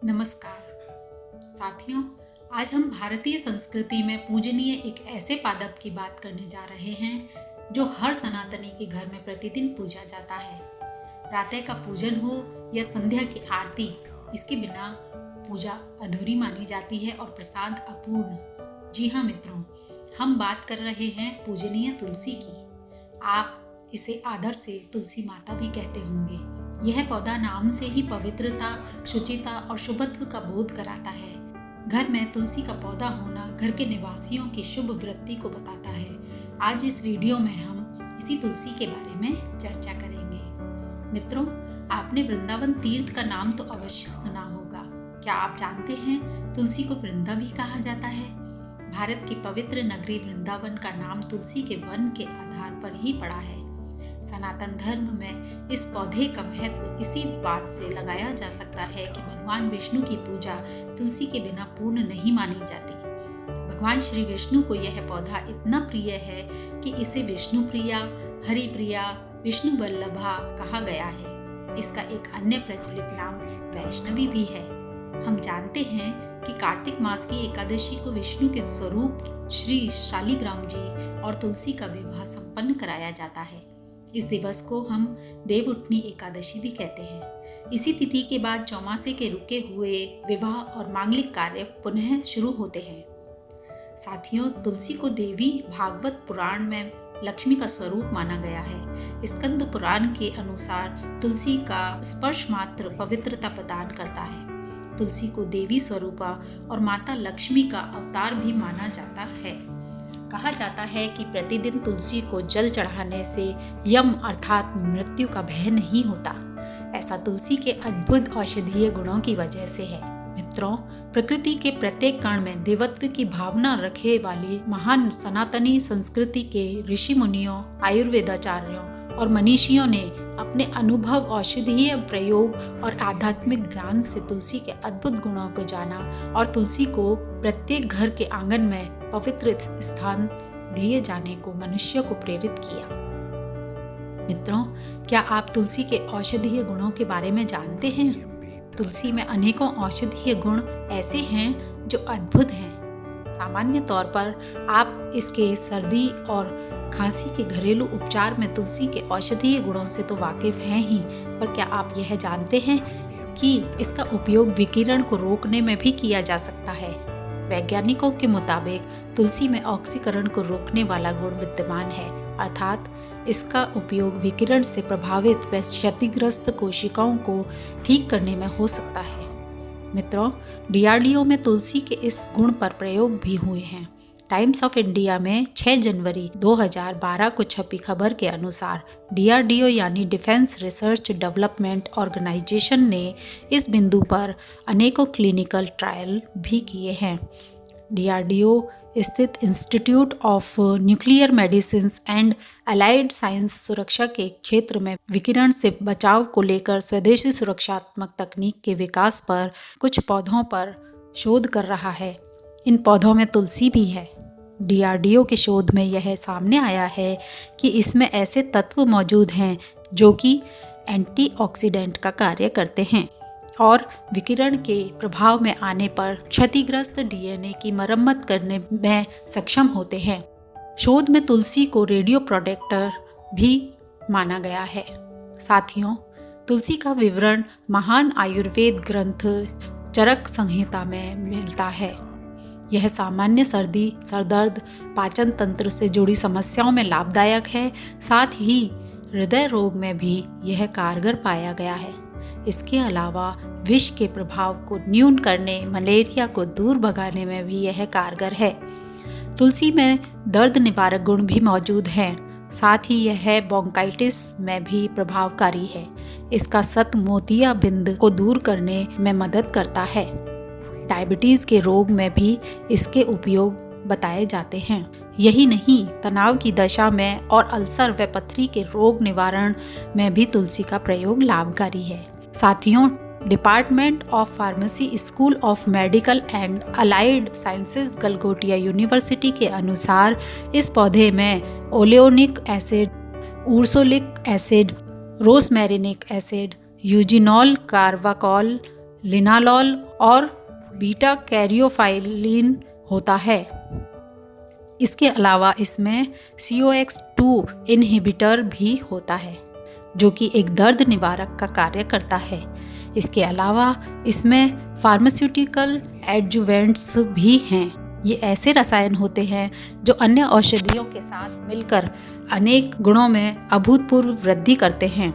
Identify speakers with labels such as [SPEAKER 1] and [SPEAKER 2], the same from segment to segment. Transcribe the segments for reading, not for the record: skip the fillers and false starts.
[SPEAKER 1] नमस्कार साथियों, आज हम भारतीय संस्कृति में पूजनीय एक ऐसे पादप की बात करने जा रहे हैं जो हर सनातनी के घर में प्रतिदिन पूजा जाता है। प्रातः का पूजन हो या संध्या की आरती, इसके बिना पूजा अधूरी मानी जाती है और प्रसाद अपूर्ण। जी हाँ मित्रों, हम बात कर रहे हैं पूजनीय तुलसी की। आप इसे आदर से तुलसी माता भी कहते होंगे। यह पौधा नाम से ही पवित्रता, शुचिता और शुभत्व का बोध कराता है। घर में तुलसी का पौधा होना घर के निवासियों की शुभ वृत्ति को बताता है। आज इस वीडियो में हम इसी तुलसी के बारे में चर्चा करेंगे। मित्रों, आपने वृंदावन तीर्थ का नाम तो अवश्य सुना होगा। क्या आप जानते हैं तुलसी को वृंदा भी कहा जाता है? भारत की पवित्र नगरी वृंदावन का नाम तुलसी के वन के आधार पर ही पड़ा है। सनातन धर्म में इस पौधे का महत्व इसी बात से लगाया जा सकता है कि भगवान विष्णु की पूजा तुलसी के बिना पूर्ण नहीं मानी जाती। भगवान श्री विष्णु को यह पौधा इतना प्रिय है कि इसे विष्णु प्रिया, हरि प्रिया, विष्णु वल्लभा कहा गया है। इसका एक अन्य प्रचलित नाम वैष्णवी भी है। हम जानते हैं कि कार्तिक मास की एकादशी को विष्णु के स्वरूप श्री शालिग्राम जी और तुलसी का विवाह संपन्न कराया जाता है। इस दिवस को हम देवउठनी एकादशी भी कहते हैं। इसी तिथि के बाद चौमासे के रुके हुए विवाह और मांगलिक कार्य पुनः शुरू होते हैं। साथियों, तुलसी को देवी भागवत पुराण में लक्ष्मी का स्वरूप माना गया है। स्कंद पुराण के अनुसार तुलसी का स्पर्श मात्र पवित्रता प्रदान करता है। तुलसी को देवी स्वरूपा और माता लक्ष्मी का अवतार भी माना जाता है। कहा जाता है कि प्रतिदिन तुलसी को जल चढ़ाने से यम अर्थात मृत्यु का भय नहीं होता। ऐसा तुलसी के अद्भुत औषधीय गुणों की वजह से है। मित्रों, प्रकृति के प्रत्येक कण में देवत्व की भावना रखे वाली महान सनातनी संस्कृति के ऋषि मुनियों, आयुर्वेदाचार्यों और मनीषियों ने अपने अनुभव, औषधीय प्रयोग और आध्यात्मिक ज्ञान से तुलसी के अद्भुत गुणों को जाना और तुलसी को प्रत्येक घर के आंगन में पवित्र स्थान दिए जाने को मनुष्य को प्रेरित किया। मित्रों, क्या आप तुलसी के औषधीय गुणों के बारे में जानते हैं? तुलसी में अनेकों औषधीय गुण ऐसे हैं जो अद्भुत हैं। सामान्य तौर पर आप इसके सर्दी और खांसी के घरेलू उपचार में तुलसी के औषधीय गुणों से तो वाकिफ हैं ही, पर क्या आप यह जानते हैं कि इसका उपयोग विकिरण को रोकने में भी किया जा सकता है? वैज्ञानिकों के मुताबिक तुलसी में ऑक्सीकरण को रोकने वाला गुण विद्यमान है, अर्थात इसका उपयोग विकिरण से प्रभावित व क्षतिग्रस्त कोशिकाओं को ठीक करने में हो सकता है। मित्रों, डीआरडीओ में तुलसी के इस गुण पर प्रयोग भी हुए हैं। टाइम्स ऑफ इंडिया में 6 जनवरी 2012 को छपी खबर के अनुसार डीआरडीओ यानी डिफेंस रिसर्च डेवलपमेंट ऑर्गेनाइजेशन ने इस बिंदु पर अनेकों क्लिनिकल ट्रायल भी किए हैं। डीआरडीओ स्थित institute of nuclear medicine and allied science सुरक्षा के क्षेत्र में विकिरण से बचाव को लेकर स्वदेशी सुरक्षात्मक तकनीक के विकास पर कुछ पौधों पर शोध कर रहा है। इन पौधों में तुलसी भी है। डीआरडीओ के शोध में यह सामने आया है कि इसमें ऐसे तत्व मौजूद हैं जो कि एंटीऑक्सीडेंट का कार्य करते हैं और विकिरण के प्रभाव में आने पर क्षतिग्रस्त डीएनए की मरम्मत करने में सक्षम होते हैं। शोध में तुलसी को रेडियो प्रोटेक्टर भी माना गया है। साथियों, तुलसी का विवरण महान आयुर्वेद ग्रंथ चरक संहिता में मिलता है। यह सामान्य सर्दी, सरदर्द, पाचन तंत्र से जुड़ी समस्याओं में लाभदायक है। साथ ही हृदय रोग में भी यह कारगर पाया गया है। इसके अलावा विष के प्रभाव को न्यून करने, मलेरिया को दूर भगाने में भी यह कारगर है। तुलसी में दर्द निवारक गुण भी मौजूद हैं। साथ ही यह ब्रोंकाइटिस में भी प्रभावकारी है। इसका सत मोतियाबिंद को दूर करने में मदद करता है। डायबिटीज़ के रोग में भी इसके उपयोग बताए जाते हैं। यही नहीं, तनाव की दशा में और अल्सर व पथरी के रोग निवारण में भी तुलसी का प्रयोग लाभकारी है। साथियों, department of pharmacy school of medical and allied sciences Galgotia university के अनुसार इस पौधे में ओलेओनिक एसिड, उर्सोलिक एसिड, रोसमेरिनिक एसिड, यूजिनॉल कार्वाकॉल, लिनालॉल और बीटा कैरियोफाइलिन होता है। इसके अलावा इसमें COX2 इनहिबिटर भी होता है, जो कि एक दर्द निवारक का कार्य करता है। इसके अलावा इसमें फार्मास्यूटिकल एडजुवेंट्स भी हैं। ये ऐसे रसायन होते हैं जो अन्य औषधियों के साथ मिलकर अनेक गुणों में अभूतपूर्व वृद्धि करते हैं।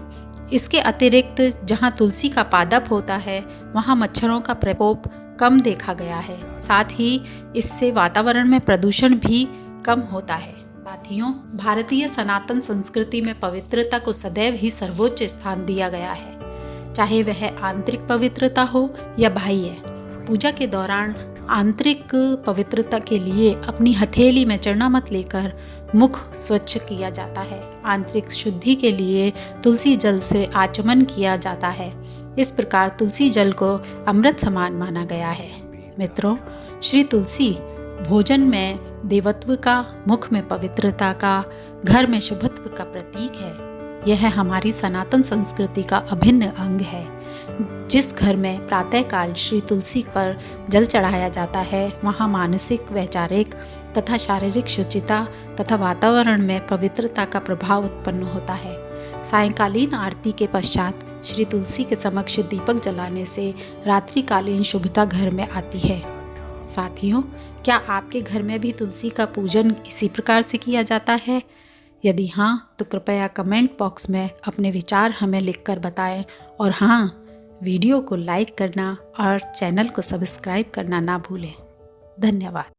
[SPEAKER 1] इसके अतिरिक्त जहाँ तुलसी का पादप होता है वहाँ मच्छरों का प्रकोप कम देखा गया है। साथ ही इससे वातावरण में प्रदूषण भी कम होता है। साथियों, भारतीय सनातन संस्कृति में पवित्रता को सदैव ही सर्वोच्च स्थान दिया गया है, चाहे वह आंतरिक पवित्रता हो या बाह्य। पूजा के दौरान आंतरिक पवित्रता के लिए अपनी हथेली में चरणामृत लेकर मुख स्वच्छ किया जाता है। आंतरिक शुद्धि के लिए तुलसी जल से आचमन किया जाता है। इस प्रकार तुलसी जल को अमृत समान माना गया है। मित्रों, श्री तुलसी भोजन में देवत्व का, मुख में पवित्रता का, घर में शुभत्व का प्रतीक है। यह हमारी सनातन संस्कृति का अभिन्न अंग है। जिस घर में प्रातःकाल श्री तुलसी पर जल चढ़ाया जाता है वहाँ मानसिक, वैचारिक तथा शारीरिक शुचिता तथा वातावरण में पवित्रता का प्रभाव उत्पन्न होता है। सायंकालीन आरती के पश्चात श्री तुलसी के समक्ष दीपक जलाने से रात्रिकालीन शुभता घर में आती है। साथियों, क्या आपके घर में भी तुलसी का पूजन इसी प्रकार से किया जाता है? यदि हाँ, तो कृपया कमेंट बॉक्स में अपने विचार हमें लिखकर बताएं। और हाँ, वीडियो को लाइक करना और चैनल को सब्सक्राइब करना ना भूलें। धन्यवाद।